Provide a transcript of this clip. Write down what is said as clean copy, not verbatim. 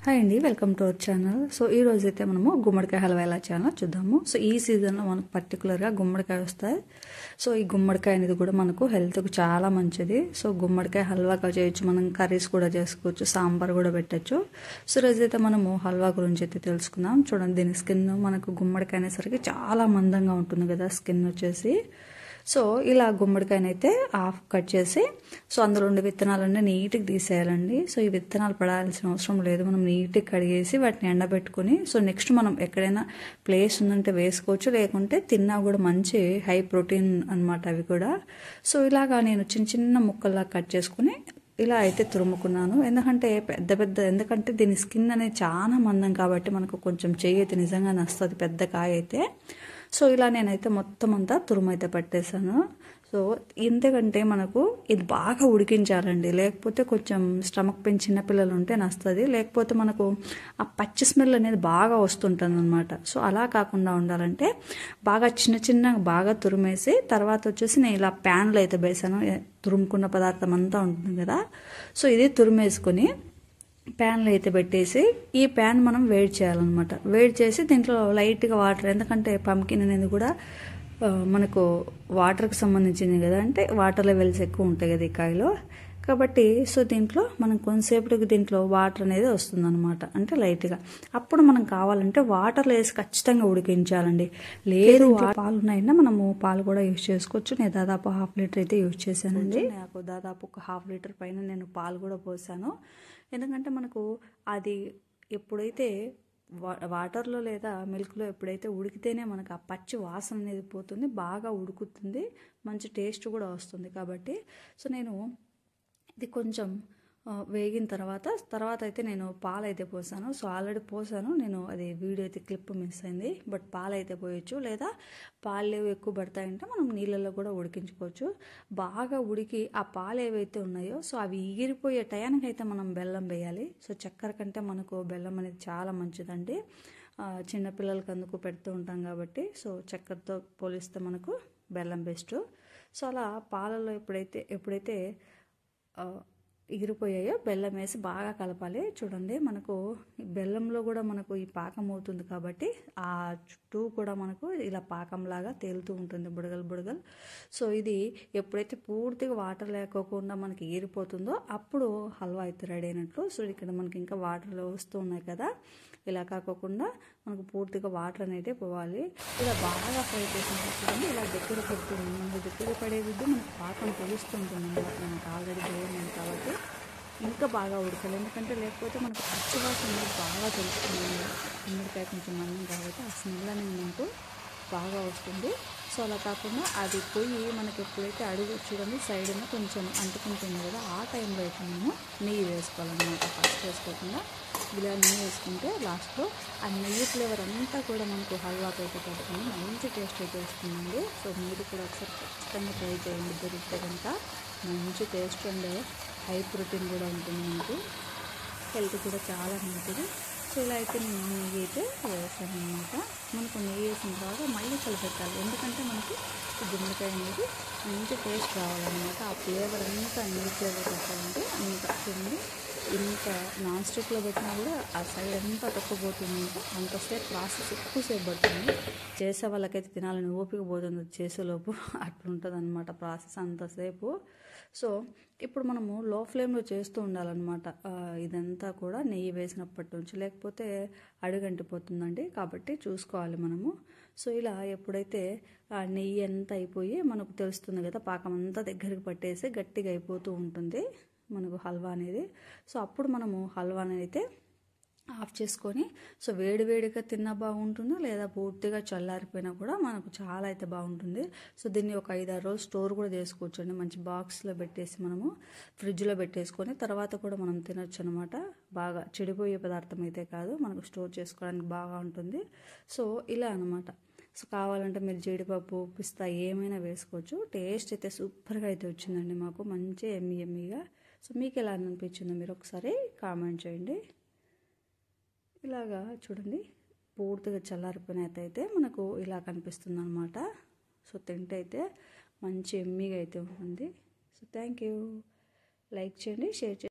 Hi అండి, welcome to our channel. So ఈ రోజైతే మనము గుమ్మడికాయ హల్వా ఎలా చేయాలో చూద్దాము. సో ఈ సీజన్లో మనకు పర్టికులర్గా గుమ్మడికాయ వస్తాయి. సో ఈ గుమ్మడికాయ అనేది కూడా మనకు హెల్త్కు చాలా మంచిది. సో గుమ్మడికాయ హల్వాగా చేయొచ్చు, మనం కర్రీస్ కూడా చేసుకోవచ్చు, సాంబార్ కూడా పెట్టచ్చు. సో రోజైతే మనము హల్వా గురించి అయితే తెలుసుకుందాం. చూడండి, దీని స్కిన్ మనకు గుమ్మడికాయ అనేసరికి చాలా మందంగా ఉంటుంది కదా స్కిన్ వచ్చేసి. సో ఇలా గుమ్మడికాయనైతే హాఫ్ కట్ చేసి సో అందులో ఉండే విత్తనాలన్నీ నీట్గా తీసేయాలండి. సో ఈ విత్తనాలు పడాల్సిన అవసరం లేదు, మనం నీట్గా కడిగేసి వాటిని ఎండబెట్టుకుని సో నెక్స్ట్ మనం ఎక్కడైనా ప్లేస్ ఉందంటే వేసుకోవచ్చు, లేకుంటే తిన్నా కూడా మంచి హై ప్రోటీన్ అనమాట అవి కూడా. సో ఇలాగా నేను చిన్న చిన్న ముక్కల్లా కట్ చేసుకుని ఇలా అయితే తురుముకున్నాను. ఎందుకంటే దీని స్కిన్ అనేది చాలా మందం కాబట్టి మనకు కొంచెం చెయ్యి అయితే నిజంగా నస్తుంది పెద్ద కాయ అయితే. సో ఇలా నేనైతే మొత్తం అంతా తురుము అయితే పట్టేశాను. సో ఎందుకంటే మనకు ఇది బాగా ఉడికించాలండి, లేకపోతే కొంచెం స్టమక్ పెయిన్ చిన్నపిల్లలు ఉంటే నస్తుంది, లేకపోతే మనకు ఆ పచ్చి స్మెల్ అనేది బాగా వస్తుంటుంది అనమాట. సో అలా కాకుండా ఉండాలంటే బాగా బాగా తురిమేసి తర్వాత వచ్చేసి నేను ఇలా ప్యాన్లో అయితే వేసాను. తురుముకున్న పదార్థం అంతా ఉంటుంది కదా, సో ఇది తురిమేసుకొని ప్యాన్లో అయితే పెట్టేసి ఈ ప్యాన్ మనం వేడి చేయాలన్నమాట. వేడి చేసి దీంట్లో లైట్గా వాటర్, ఎందుకంటే పంకిన్ అనేది కూడా మనకు వాటర్కి సంబంధించింది కదా, అంటే వాటర్ లెవెల్స్ ఎక్కువ ఉంటాయి కదా ఈ కాయలో కాబట్టి. సో దీంట్లో మనం కొంతసేపటికి దీంట్లో వాటర్ అనేది వస్తుందన్నమాట, అంటే లైట్గా. అప్పుడు మనం కావాలంటే వాటర్లో వేసి ఖచ్చితంగా ఉడికించాలండి. లేదు పాలు ఉన్నాయన్నా మనము పాలు కూడా యూజ్ చేసుకోవచ్చు. నేను దాదాపు 1/2 లీటర్ అయితే యూజ్ చేశానండి. నాకు దాదాపు ఒక 1/2 లీటర్ పైన నేను పాలు కూడా పోసాను. ఎందుకంటే మనకు అది ఎప్పుడైతే వాటర్లో లేదా మిల్క్లో ఎప్పుడైతే ఉడికితేనే మనకు ఆ పచ్చి వాసన అనేది పోతుంది, బాగా ఉడుకుతుంది, మంచి టేస్ట్ కూడా వస్తుంది కాబట్టి. సో నేను ఇది కొంచెం వేగిన తర్వాత అయితే నేను పాలైతే పోసాను. సో ఆల్రెడీ పోసాను నేను, అది వీడియో అయితే క్లిప్ మిస్ అయింది. బట్ పాలైతే పోయొచ్చు, లేదా పాలు ఎక్కువ పడతాయంటే మనం నీళ్ళల్లో కూడా ఉడికించుకోవచ్చు. బాగా ఉడికి ఆ పాలు ఏవైతే ఉన్నాయో సో అవి ఎగిరిపోయే టయానికైతే మనం బెల్లం వేయాలి. సో చక్కెర కంటే మనకు బెల్లం అనేది చాలా మంచిదండి. చిన్నపిల్లలకి అందుకు పెడుతూ ఉంటాం కాబట్టి సో చక్కెరతో పోలిస్తే మనకు బెల్లం బెస్ట్. సో అలా పాలలో ఎప్పుడైతే ఎగిరిపోయాయో బెల్లం వేసి బాగా కలపాలి. చూడండి, మనకు బెల్లంలో కూడా మనకు ఈ పాకం అవుతుంది కాబట్టి ఆ చుట్టూ కూడా మనకు ఇలా పాకంలాగా తేలుతూ ఉంటుంది, బుడగలు. సో ఇది ఎప్పుడైతే పూర్తిగా వాటర్ లేకోకుండా మనకి ఎగిరిపోతుందో అప్పుడు హల్వా అయితే రెడీ అయినట్లు. సో ఇక్కడ మనకి ఇంకా వాటర్ వస్తూ ఉన్నాయి కదా, ఇలా కాకోకుండా మనకు పూర్తిగా వాటర్ అనేది పోవాలి. ఇలా బాగా ఫ్రై చేసిన చూడండి, ఇలా దగ్గర పడుతుంది. మనకు దగ్గర పడేది మనకు పాకం తెలుస్తుంటుంది అన్నమాట. మనకు ఆల్రెడీ వేయలేదు కాబట్టి ఇంకా బాగా ఉడకాలి, ఎందుకంటే లేకపోతే మనకు పచ్చివాసన అనేది బాగా తెలుస్తుంది. గుమ్మడికాయ కొంచెం మందం కాబట్టి ఆ స్మెల్ అనేది మనకు బాగా వస్తుంది. సో అలా కాకుండా అది పోయి మనకి ఎప్పుడైతే అడుగు చూడండి సైడ్న కొంచెం అంటుకుంటుంది కదా, ఆ టైంలో అయితే మేము నెయ్యి వేసుకోవాలన్నమాట. ఫస్ట్ వేసుకోకుండా ఇలా నెయ్యి వేసుకుంటే లాస్ట్లో ఆ నెయ్యి ఫ్లేవర్ అంతా కూడా మనకు హల్వాకి అయితే పడుతుంది, మంచి టేస్ట్ అయితే వస్తుందండి. సో మీరు కూడా ఒకసారి ఖచ్చితంగా ట్రై చేయండి, దొరికితే కనుక. మంచి టేస్ట్ అండ్ హై ప్రోటీన్ కూడా ఉంటుంది, మనకు హెల్త్ కూడా చాలా మంచిది. సో ఇలా అయితే నేను నెయ్యి అయితే వేసాను అనమాట. మనకు నెయ్యి వేసిన తర్వాత మళ్ళీ కలిపెట్టాలి, ఎందుకంటే మనకి గుమ్మడికాయ అనేది మంచి టేస్ట్ రావాలన్నమాట. ఆ ఫ్లేవర్ అంతా నెయ్యి ఫ్లేవర్ వస్తాయంటే అంత చూడండి, ఇంత నాన్ స్టిక్లో పెట్టినా కూడా ఆ సైడ్ అంతా తొక్కబోతుంది. అంతసేపు ప్రాసెస్ ఎక్కువసేపు పడుతుంది, చేసే వాళ్ళకైతే తినాలని ఓపిక పోతుంది చేసేలోపు, అట్లుంటుంది అనమాట ప్రాసెస్ అంతసేపు. సో ఇప్పుడు మనము లో ఫ్లేమ్లో చేస్తూ ఉండాలన్నమాట ఇదంతా కూడా నెయ్యి వేసినప్పటి నుంచి, లేకపోతే అడుగంటిపోతుందండి, కాబట్టి చూసుకోవాలి మనము. సో ఇలా ఎప్పుడైతే ఆ నెయ్యి అంతా అయిపోయి మనకు తెలుస్తుంది కదా, పాకం అంతా దగ్గరికి పట్టేసి గట్టిగా అయిపోతూ ఉంటుంది మనకు హల్వా అనేది. సో అప్పుడు మనము హల్వాని అయితే ఆఫ్ చేసుకొని సో వేడివేడిగా తిన్నా బాగుంటుంది, లేదా పూర్తిగా చల్లారిపోయినా కూడా మనకు చాలా అయితే బాగుంటుంది. సో దీన్ని ఒక 5-6 రోజులు స్టోర్ కూడా చేసుకోవచ్చు అండి, మంచి బాక్స్లో పెట్టేసి మనము ఫ్రిడ్జ్లో పెట్టేసుకొని తర్వాత కూడా మనం తినొచ్చు అనమాట. బాగా చెడిపోయే పదార్థం అయితే కాదు, మనకు స్టోర్ చేసుకోవడానికి బాగా ఉంటుంది. సో ఇలా అనమాట. సో కావాలంటే మీరు జీడిపప్పు, పిస్తా ఏమైనా వేసుకోవచ్చు. టేస్ట్ అయితే సూపర్గా అయితే వచ్చిందండి మాకు, మంచి ఎమ్మీగా. సో మీకు ఎలా అనిపించిందో మీరు ఒకసారి కామెంట్ చేయండి. ఇలాగా చూడండి, పూర్తిగా చల్లారిపోయినట్టయితే మనకు ఇలా కనిపిస్తుంది అనమాట. సో తింటే అయితే మంచి ఎమ్మీగా అయితే ఉంటుంది. So thank you. లైక్ చేయండి, షేర్ చేయండి.